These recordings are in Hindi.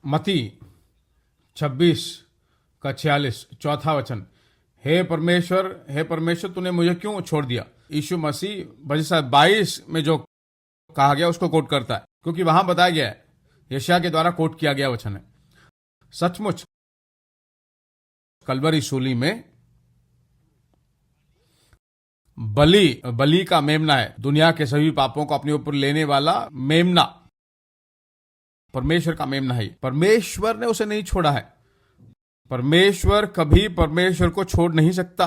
मती 26:46 चौथा वचन, हे परमेश्वर तूने मुझे क्यों छोड़ दिया। यीशु मसीह भजन 22 में जो कहा गया उसको कोट करता है, क्योंकि वहां बताया गया है, यशायाह के द्वारा कोट किया गया वचन है। सचमुच कलवरी सूली में बलि का मेमना है, दुनिया के सभी पापों को अपने ऊपर लेने वाला मेमना परमेश्वर का मेमना है। परमेश्वर ने उसे नहीं छोड़ा है। परमेश्वर कभी परमेश्वर को छोड़ नहीं सकता।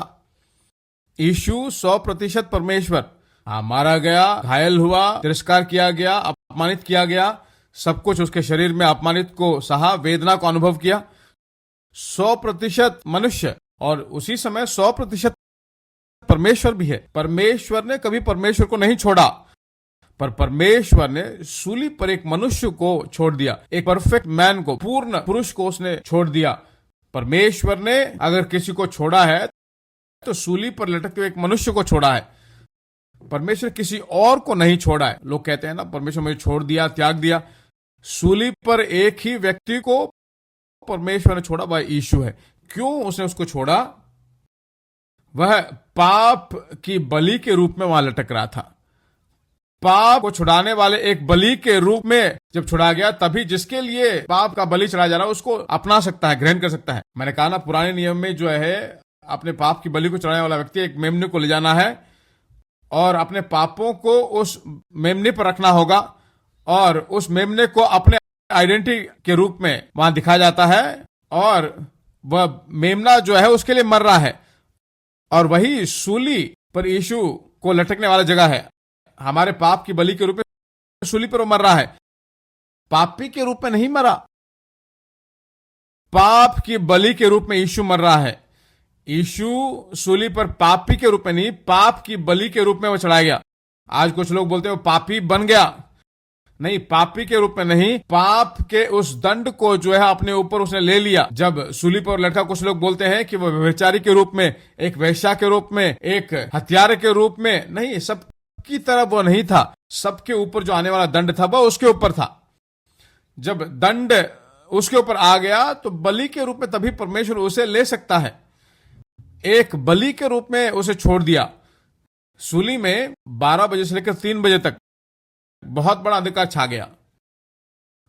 यीशु 100% परमेश्वर, मारा गया, घायल हुआ, तिरस्कार किया गया, अपमानित किया गया, सब कुछ उसके शरीर में अपमानित को सहा, वेदना को अनुभव किया। 100% मनुष्य और उसी समय 100% परमेश्वर भी है। परमेश्वर ने कभी परमेश्वर को नहीं छोड़ा, पर परमेश्वर ने सूली पर एक मनुष्य को छोड़ दिया, एक परफेक्ट मैन को, पूर्ण पुरुष को उसने छोड़ दिया। परमेश्वर ने अगर किसी को छोड़ा है तो सूली पर लटकते हुए एक मनुष्य को छोड़ा है। परमेश्वर किसी और को नहीं छोड़ा है। लोग कहते हैं ना, परमेश्वर मुझे छोड़ दिया, त्याग दिया। सूली पर एक ही व्यक्ति को परमेश्वर ने छोड़ा, वह यीशु है। क्यों उसने उसको छोड़ा? वह पाप की बलि के रूप में वहां लटक रहा था। पाप को छुड़ाने वाले एक बलि के रूप में जब छुड़ा गया, तभी जिसके लिए पाप का बलि चढ़ाया जा रहा है उसको अपना सकता है, ग्रहण कर सकता है। मैंने कहा ना, पुराने नियम में जो है अपने पाप की बलि को चढ़ाने वाला व्यक्ति एक मेमने को ले जाना है और अपने पापों को उस मेमने पर रखना होगा, और उस मेमने को अपने आइडेंटिटी के रूप में वहां दिखाया जाता है, और वह मेमना जो है उसके लिए मर रहा है। और वही सूली पर यीशु को लटकने वाला जगह है। हमारे पाप की बलि के रूप में सूली पर वो मर रहा है, पापी के रूप में नहीं मरा। पाप की बलि के रूप में यीशु मर रहा है। यीशु सूली पर पापी के रूप में नहीं, पाप की बलि के रूप में वो चढ़ाया गया। आज कुछ लोग बोलते हैं वो पापी बन गया। नहीं, पापी के रूप में नहीं, पाप के उस दंड को जो है अपने ऊपर उसने ले लिया जब सूली पर लटका। कुछ लोग बोलते हैं कि वो व्यभिचारी के रूप में, एक वेश्या के रूप में, एक हत्यारे के रूप में नहीं, सबकी तरह वो नहीं था। सबके ऊपर जो आने वाला दंड था वह उसके ऊपर था। जब दंड उसके ऊपर आ गया तो बलि के रूप में तभी परमेश्वर उसे ले सकता है। एक बलि के रूप में उसे छोड़ दिया। सूली में 12 बजे से लेकर 3 बजे तक बहुत बड़ा अंधकार छा गया।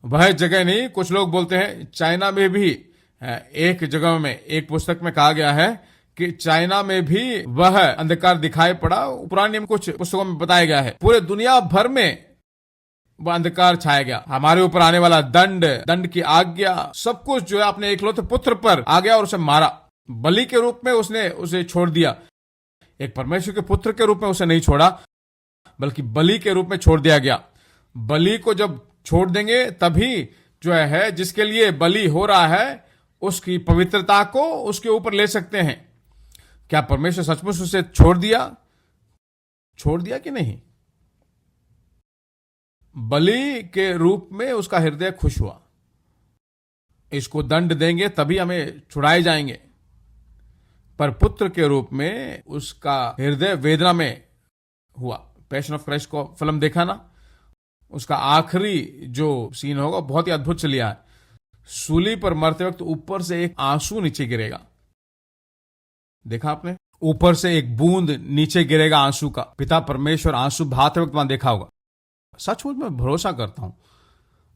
वह जगह नहीं, कुछ लोग बोलते हैं चाइना में भी, एक जगह में एक पुस्तक में कहा गया है कि चाइना में भी वह अंधकार दिखाई पड़ा। पुराने में कुछ पुस्तकों में बताया गया है पूरे दुनिया भर में वह अंधकार छाया गया। हमारे ऊपर आने वाला दंड की आज्ञा, सब कुछ जो है अपने एकलौते पुत्र पर आ गया और उसे मारा। बलि के रूप में उसने उसे छोड़ दिया। एक परमेश्वर के पुत्र के रूप में उसे नहीं छोड़ा, बल्कि बलि के रूप में छोड़ दिया गया। बलि को जब छोड़ देंगे तभी जो है जिसके लिए बलि हो रहा है उसकी पवित्रता को उसके ऊपर ले सकते हैं। क्या परमेश्वर सचमुच उसे छोड़ दिया कि नहीं? बलि के रूप में उसका हृदय खुश हुआ। इसको दंड देंगे तभी हमें छुड़ाए जाएंगे, पर पुत्र के रूप में उसका हृदय वेदना में हुआ। पैशन ऑफ क्राइस्ट को फिल्म देखा ना, उसका आखिरी जो सीन होगा बहुत ही अद्भुत चलिया है। सूली पर मरते वक्त ऊपर से एक आंसू नीचे गिरेगा। देखा आपने? ऊपर से एक बूंद नीचे गिरेगा आंसू का। पिता परमेश्वर आंसू बहाते वक्त वहां देखा होगा। सचमुच में भरोसा करता हूं,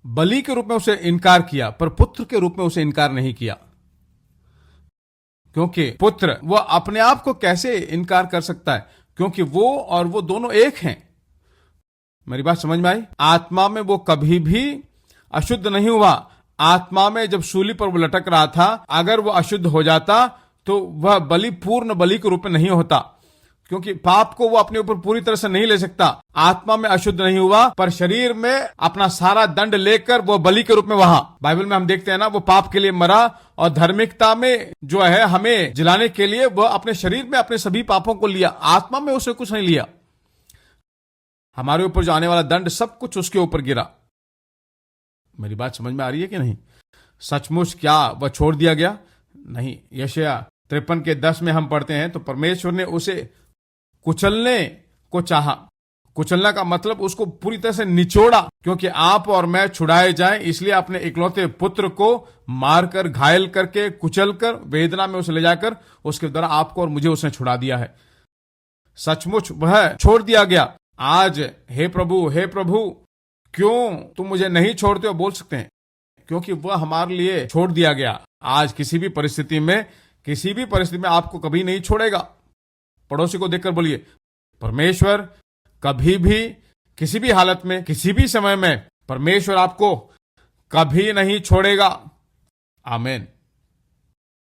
बलि के रूप में उसे इनकार किया, पर पुत्र के रूप में उसे इनकार नहीं किया। क्योंकि पुत्र वह अपने आप को कैसे इनकार कर सकता है? क्योंकि वो और वो दोनों एक हैं। मेरी बात समझ में आई? आत्मा में वो कभी भी अशुद्ध नहीं हुआ। आत्मा में जब सूली पर वो लटक रहा था, अगर वो अशुद्ध हो जाता तो वह बलि पूर्ण बलि के रूप में नहीं होता, क्योंकि पाप को वो अपने ऊपर पूरी तरह से नहीं ले सकता। आत्मा में अशुद्ध नहीं हुआ, पर शरीर में अपना सारा दंड लेकर वो बलि के रूप में वहां, बाइबल में हम देखते हैं ना, वो पाप के लिए मरा और धार्मिकता में जो है हमें जिलाने के लिए वह अपने शरीर में अपने सभी पापों को लिया। आत्मा में उसे कुछ नहीं लिया। हमारे ऊपर जो आने वाला दंड सब कुछ उसके ऊपर गिरा। मेरी बात समझ में आ रही है कि नहीं? सचमुच क्या वह छोड़ दिया गया? नहीं। यशायाह 53:10 में हम पढ़ते हैं, तो परमेश्वर ने उसे कुचलने को चाहा। कुचलना का मतलब उसको पूरी तरह से निचोड़ा, क्योंकि आप और मैं छुड़ाए जाएं इसलिए अपने इकलौते पुत्र को मारकर, घायल करके, कुचलकर, वेदना में उसे ले जाकर उसके द्वारा आपको और मुझे उसने छुड़ा दिया है। सचमुच वह छोड़ दिया गया। आज हे प्रभु क्यों तुम मुझे नहीं छोड़ते हो बोल सकते हैं, क्योंकि वह हमारे लिए छोड़ दिया गया। आज किसी भी परिस्थिति में आपको कभी नहीं छोड़ेगा। पड़ोसी को देखकर बोलिए, परमेश्वर कभी भी, किसी भी हालत में, किसी भी समय में परमेश्वर आपको कभी नहीं छोड़ेगा। आमीन।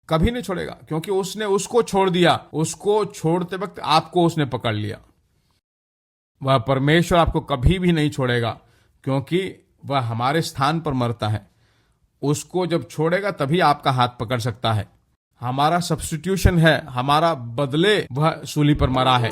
कभी नहीं छोड़ेगा, क्योंकि उसने उसको छोड़ दिया। उसको छोड़ते वक्त आपको उसने पकड़ लिया। वह परमेश्वर आपको कभी भी नहीं छोड़ेगा, क्योंकि वह हमारे स्थान पर मरता है। उसको जब छोड़ेगा तभी आपका हाथ पकड़ सकता है। हमारा सब्स्टिट्यूशन है, हमारा बदले वह सूली पर मरा है।